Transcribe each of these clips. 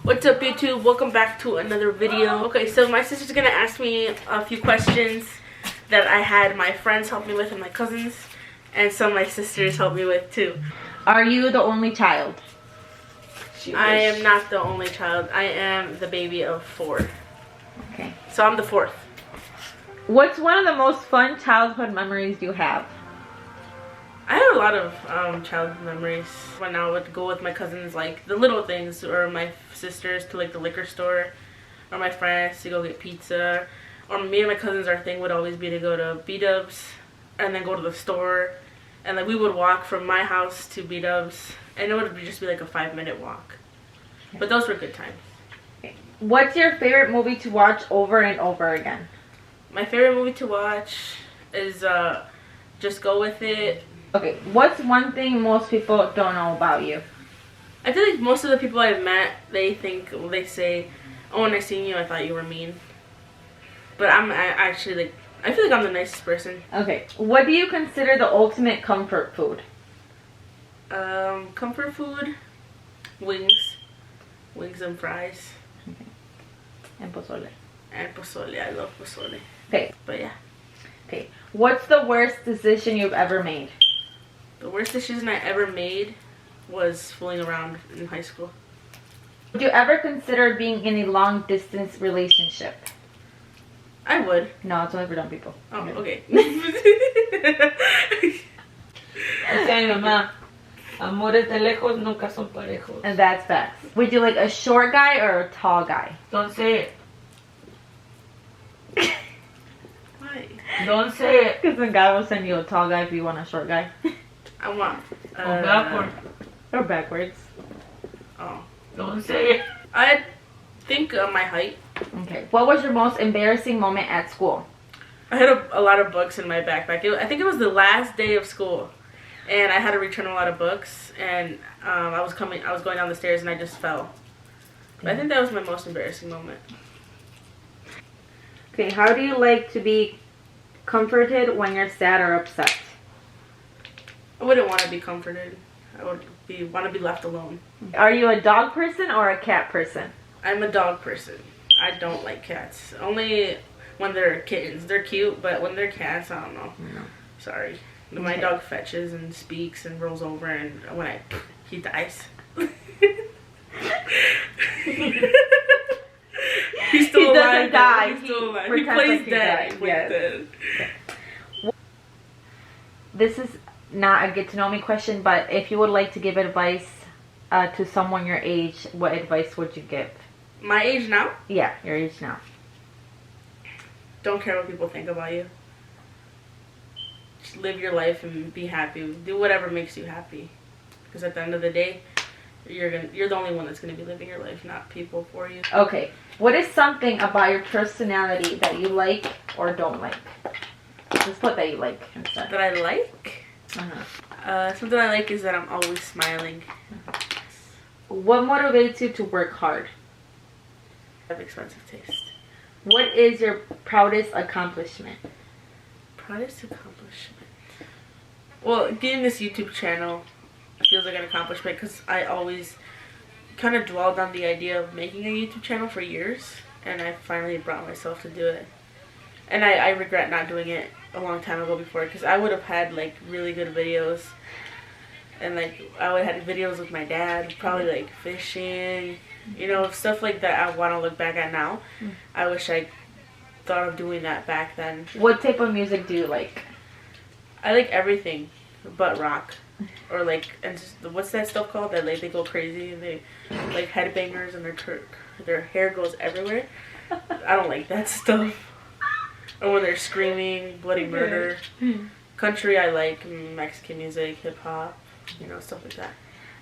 What's up, YouTube? Welcome back to another video. Okay, so my sister's gonna ask me a few questions that I had my friends help me with and my cousins, and some of my sisters help me with too. Are you the only child? I am not the only child. I am the baby of 4. Okay. So I'm the 4th. What's one of the most fun childhood memories you have? I have a lot of childhood memories when I would go with my cousins, like the little things, or my sisters to like the liquor store, or my friends to go get pizza, or me and my cousins, our thing would always be to go to B-Dubs and then go to the store, and like we would walk from my house to B-Dubs, and it would just be like a 5-minute walk. Okay. But those were good times. Okay. What's your favorite movie to watch over and over again? My favorite movie to watch is Just Go With It. Okay, what's one thing most people don't know about you? I feel like most of the people I've met, they say, oh, when I seen you, I thought you were mean. But I actually, like, I feel like I'm the nicest person. Okay, what do you consider the ultimate comfort food? Comfort food, wings and fries. Okay. And pozole. And pozole, I love pozole. Okay. But yeah. Okay, what's the worst decision you've ever made? The worst decision I ever made was fooling around in high school. Would you ever consider being in a long distance relationship? I would. No, it's only for dumb people. Oh, okay. Amores de lejos nunca son parejos. And that's facts. Would you like a short guy or a tall guy? Don't say it. Why? Don't say it. Because the guy will send you a tall guy if you want a short guy. I want. Or backward. Or backwards. Oh. Don't say it. I think my height. Okay. What was your most embarrassing moment at school? I had a lot of books in my backpack. I think it was the last day of school, and I had to return a lot of books. And I was going down the stairs, and I just fell. But I think that was my most embarrassing moment. Okay. How do you like to be comforted when you're sad or upset? I wouldn't want to be comforted. I would want to be left alone. Are you a dog person or a cat person? I'm a dog person. I don't like cats. Only when they're kittens. They're cute, but when they're cats, I don't know. No. Sorry. My dog fetches and speaks and rolls over, and when he dies. He's still alive. Doesn't die. He's still alive. He pretends plays like he dead. died. He plays Yes. dead. This is not a get to know me question, but if you would like to give advice to someone your age, what advice would you give? My age now? Yeah, your age now. Don't care what people think about you. Just live your life and be happy. Do whatever makes you happy. Because at the end of the day, you're the only one that's gonna be living your life, not people for you. Okay. What is something about your personality that you like or don't like? Just put that you like instead. That I like? Uh-huh. Something I like is that I'm always smiling. What motivates you to work hard? I have expensive taste. What is your proudest accomplishment? Proudest accomplishment? Well, getting this YouTube channel feels like an accomplishment because I always kind of dwelled on the idea of making a YouTube channel for years, and I finally brought myself to do it. And I regret not doing it a long time ago before, because I would have had like really good videos, and like I would have had videos with my dad, probably like fishing, you know, stuff like that I want to look back at now. I wish I thought of doing that back then. What type of music do you like? I like everything but rock. Or like, and just, what's that stuff called that like they go crazy and they like headbangers and their hair goes everywhere. I don't like that stuff. Or when they're screaming bloody murder. Country I like, Mexican music, hip hop, you know, stuff like that.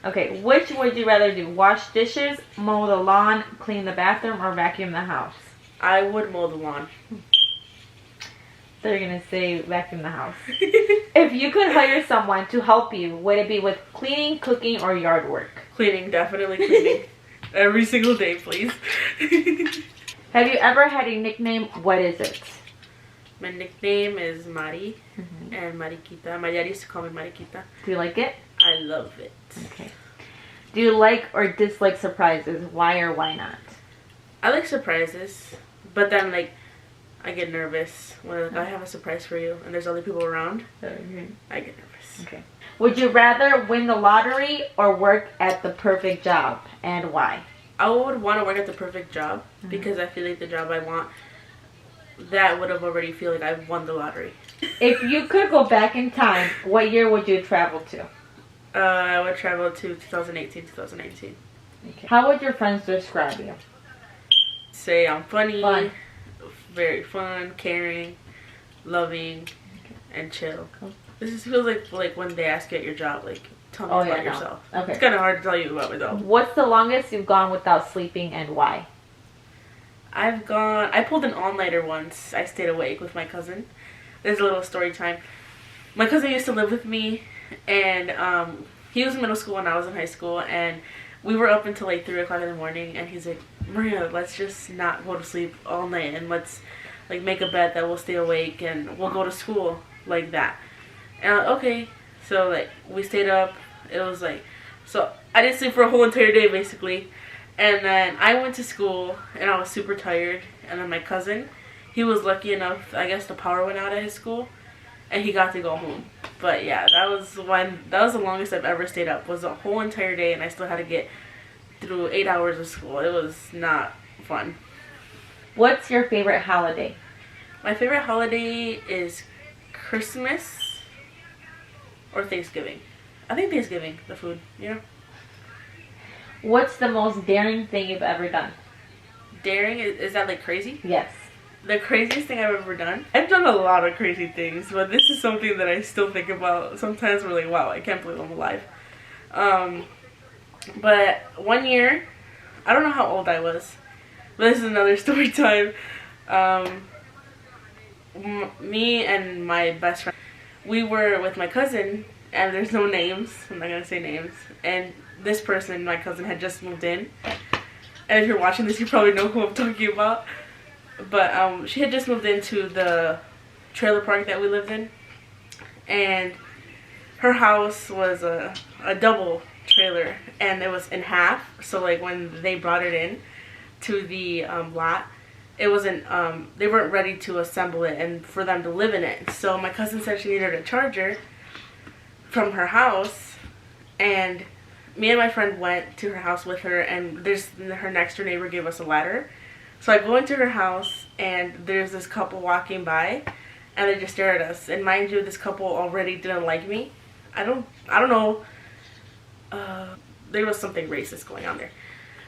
Okay, which would you rather do? Wash dishes, mow the lawn, clean the bathroom, or vacuum the house? I would mow the lawn. So you're gonna say vacuum the house. If you could hire someone to help you, would it be with cleaning, cooking, or yard work? Cleaning, definitely cleaning. Every single day, please. Have you ever had a nickname? What is it? My nickname is Mari and Mariquita. My dad used to call me Mariquita. Do you like it? I love it. Okay. Do you like or dislike surprises? Why or why not? I like surprises, but then like I get nervous when like, I have a surprise for you and there's other people around. I get nervous. Okay. Would you rather win the lottery or work at the perfect job, and why? I would want to work at the perfect job because I feel like the job I want, that would have already feel like I've won the lottery. If you could go back in time, what year would you travel to? I would travel to 2018, 2019. Okay. How would your friends describe you? Say I'm funny, Fun. very fun, caring, loving, and chill. This feels like when they ask you at your job, like, tell me about yourself. Okay. It's kind of hard to tell you about myself. What's the longest you've gone without sleeping, and why? I pulled an all-nighter once. I stayed awake with my cousin. There's a little story time. My cousin used to live with me, and he was in middle school and I was in high school, and we were up until like 3 o'clock in the morning, and he's like, Maria, let's just not go to sleep all night, and let's like make a bet that we'll stay awake and we'll go to school like that. And I'm like, okay. So like we stayed up. It was like, so I didn't sleep for a whole entire day basically. And then I went to school and I was super tired. And then my cousin, he was lucky enough, I guess the power went out at his school and he got to go home. But yeah, that was the longest I've ever stayed up, was a whole entire day, and I still had to get through 8 hours of school. It was not fun. What's your favorite holiday? My favorite holiday is Christmas or Thanksgiving. I think Thanksgiving, the food, you know? What's the most daring thing you've ever done? Daring? Is that like crazy? Yes. The craziest thing I've ever done? I've done a lot of crazy things, but this is something that I still think about. Sometimes we're like, wow, I can't believe I'm alive. But one year, I don't know how old I was, but this is another story time. Me and my best friend, we were with my cousin, and there's no names, I'm not gonna say names, and this person, my cousin, had just moved in. And if you're watching this, you probably know who I'm talking about. But she had just moved into the trailer park that we lived in, and her house was a double trailer, and it was in half. So like when they brought it in to the lot, it wasn't they weren't ready to assemble it and for them to live in it. So my cousin said she needed a charger from her house, and me and my friend went to her house with her, and her next door neighbor gave us a ladder. So I go into her house, and there's this couple walking by, and they just stare at us. And mind you, this couple already didn't like me. I don't know. There was something racist going on there,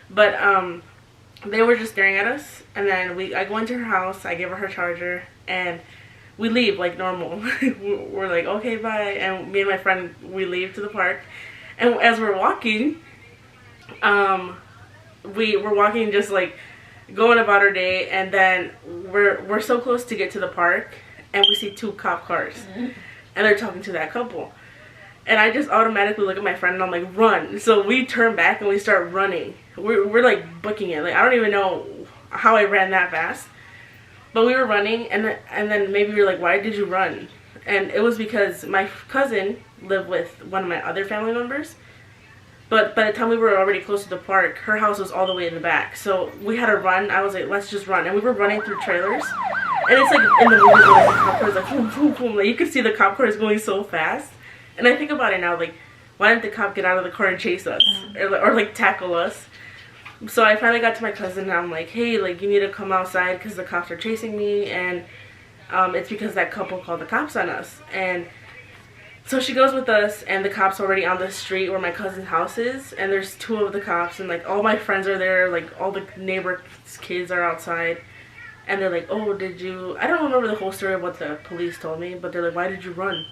but they were just staring at us. And then I go into her house, I give her charger, and we leave like normal. We're like, okay, bye. And me and my friend, we leave to the park. And as we're walking, we're walking just like going about our day, and then we're so close to get to the park, and we see 2 cop cars, and they're talking to that couple. And I just automatically look at my friend and I'm like, run. So we turn back and we start running. We're like booking it. Like, I don't even know how I ran that fast. But we were running, and then maybe we were like, why did you run? And it was because my cousin lived with one of my other family members. But by the time we were already close to the park, her house was all the way in the back. So we had to run. I was like, let's just run. And we were running through trailers. And it's like in the movies where like, the cop cars like, boom, boom, boom. Like, you could see the cop cars going so fast. And I think about it now, like, why didn't the cop get out of the car and chase us? Or like, tackle us? So I finally got to my cousin, and I'm like, hey, like, you need to come outside because the cops are chasing me. And it's because that couple called the cops on us. And so she goes with us, and the cops already on the street where my cousin's house is. And there's 2 of the cops, and, like, all my friends are there. Like, all the neighbor's kids are outside. And they're like, oh, did you... I don't remember the whole story of what the police told me, but they're like, why did you run?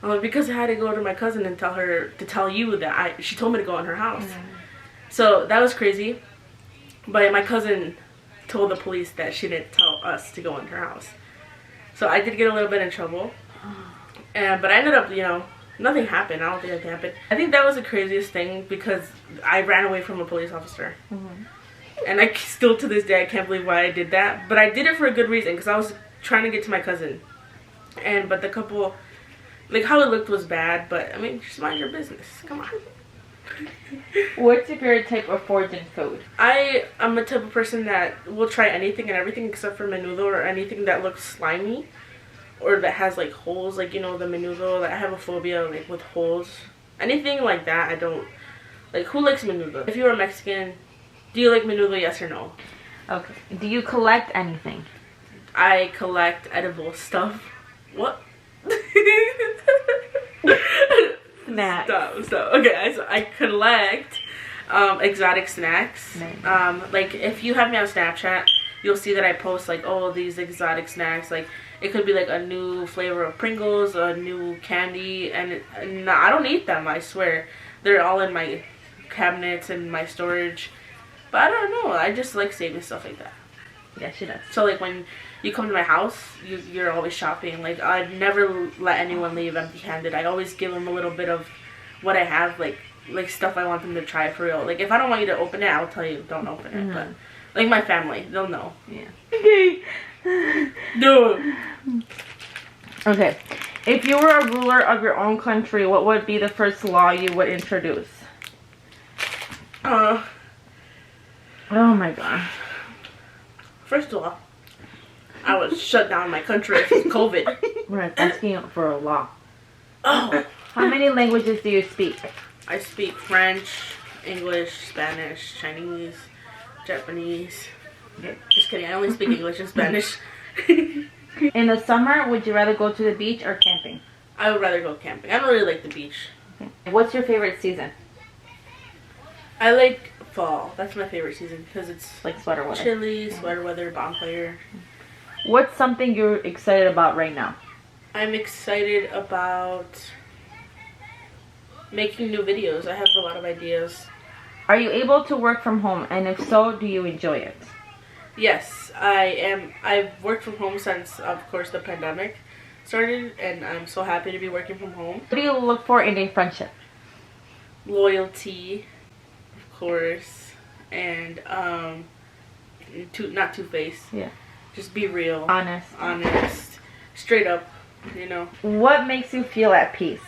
I'm like, because I had to go to my cousin and tell you that she told me to go in her house. So that was crazy. But my cousin told the police that she didn't tell us to go in her house. So I did get a little bit in trouble. But I ended up, you know, nothing happened. I don't think anything happened. I think that was the craziest thing because I ran away from a police officer. And I still, to this day, I can't believe why I did that. But I did it for a good reason, because I was trying to get to my cousin. But the couple, like, how it looked was bad. But, I mean, just mind your business. Come on. What's your favorite type of foraging food? I am a type of person that will try anything and everything except for menudo or anything that looks slimy or that has like holes, like, you know, the menudo. Like, I have a phobia like with holes. Anything like that, I don't like. Who likes menudo? If you are Mexican, do you like menudo? Yes or no? Okay. Do you collect anything? I collect edible stuff. What? Snacks. Stop. Okay, so I collect exotic snacks. Nice. Like, if you have me on Snapchat, you'll see that I post like, oh, these exotic snacks. Like, it could be like a new flavor of Pringles, a new candy, and I don't eat them, I swear. They're all in my cabinets and my storage. But I don't know, I just like saving stuff like that. Yeah, she does. So like when you come to my house, you're always shopping. Like, I never let anyone leave empty-handed. I always give them a little bit of what I have, like stuff I want them to try for real. Like, if I don't want you to open it, I'll tell you don't open it. But like my family, they'll know. Yeah. Okay. No. Okay. If you were a ruler of your own country, what would be the first law you would introduce? Oh my god. First of all, I would shut down my country for COVID. We're asking for a law. Oh. How many languages do you speak? I speak French, English, Spanish, Chinese, Japanese. Just kidding, I only speak English and Spanish. In the summer, would you rather go to the beach or camping? I would rather go camping. I don't really like the beach. Okay. What's your favorite season? I like fall. That's my favorite season because it's like sweater weather. Chilly, sweater weather, bonfire. What's something you're excited about right now? I'm excited about making new videos. I have a lot of ideas. Are you able to work from home? And if so, do you enjoy it? Yes, I am. I've worked from home since, of course, the pandemic started, and I'm so happy to be working from home. What do you look for in a friendship? Loyalty, of course, and not two-faced. Yeah. Just be real. Honest. Straight up, you know. What makes you feel at peace?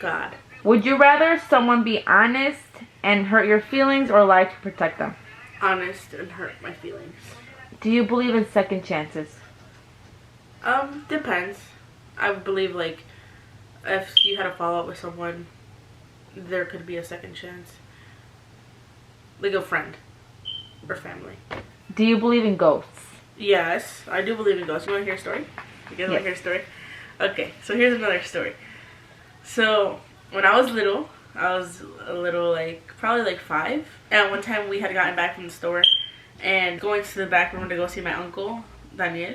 God. Would you rather someone be honest and hurt your feelings or lie to protect them? Honest and hurt my feelings. Do you believe in second chances? Depends. I would believe, like, if you had a fallout with someone, there could be a second chance. Like a friend or family. Do you believe in ghosts? Yes, I do believe in ghosts. You want to hear a story? You guys want to hear a story? Okay, so here's another story. So, when I was little, like, probably like 5. And one time we had gotten back from the store and going to the back room to go see my uncle, Daniel.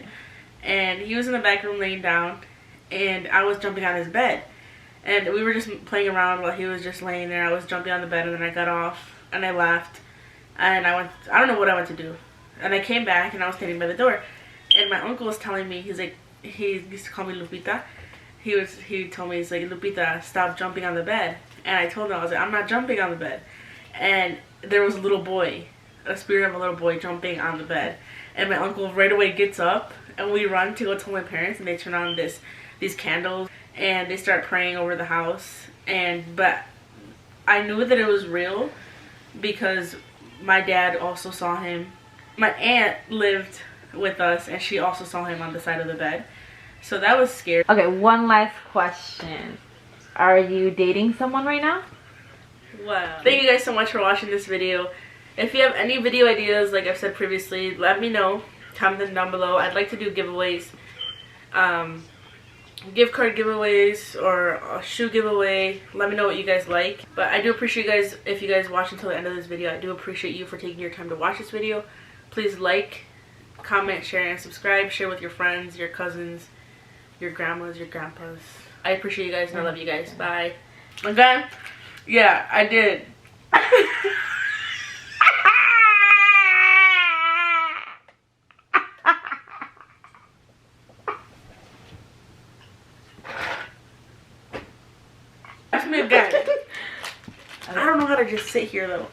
And he was in the back room laying down and I was jumping on his bed. And we were just playing around while he was just laying there. I was jumping on the bed and then I got off and I laughed. And I don't know what I went to do. And I came back and I was standing by the door. And my uncle was telling me, he's like, he used to call me Lupita. He told me, he's like, Lupita, stop jumping on the bed. And I told him, I was like, I'm not jumping on the bed. And there was a little boy, a spirit of a little boy jumping on the bed. And my uncle right away gets up and we run to go tell my parents and they turn on these candles and they start praying over the house. But I knew that it was real because my dad also saw him. My aunt lived with us and she also saw him on the side of the bed. So that was scary. Okay, one last question. Are you dating someone right now? Wow. Thank you guys so much for watching this video. If you have any video ideas, like I've said previously, let me know. Comment them down below. I'd like to do giveaways. Gift card giveaways or a shoe giveaway. Let me know what you guys like. But I do appreciate you guys, if you guys watch until the end of this video, I do appreciate you for taking your time to watch this video. Please like, comment, share, and subscribe. Share with your friends, your cousins, your grandmas, your grandpas. I appreciate you guys and I love you guys. Bye. Okay? Yeah, I did. Ask me again. I don't know how to just sit here though.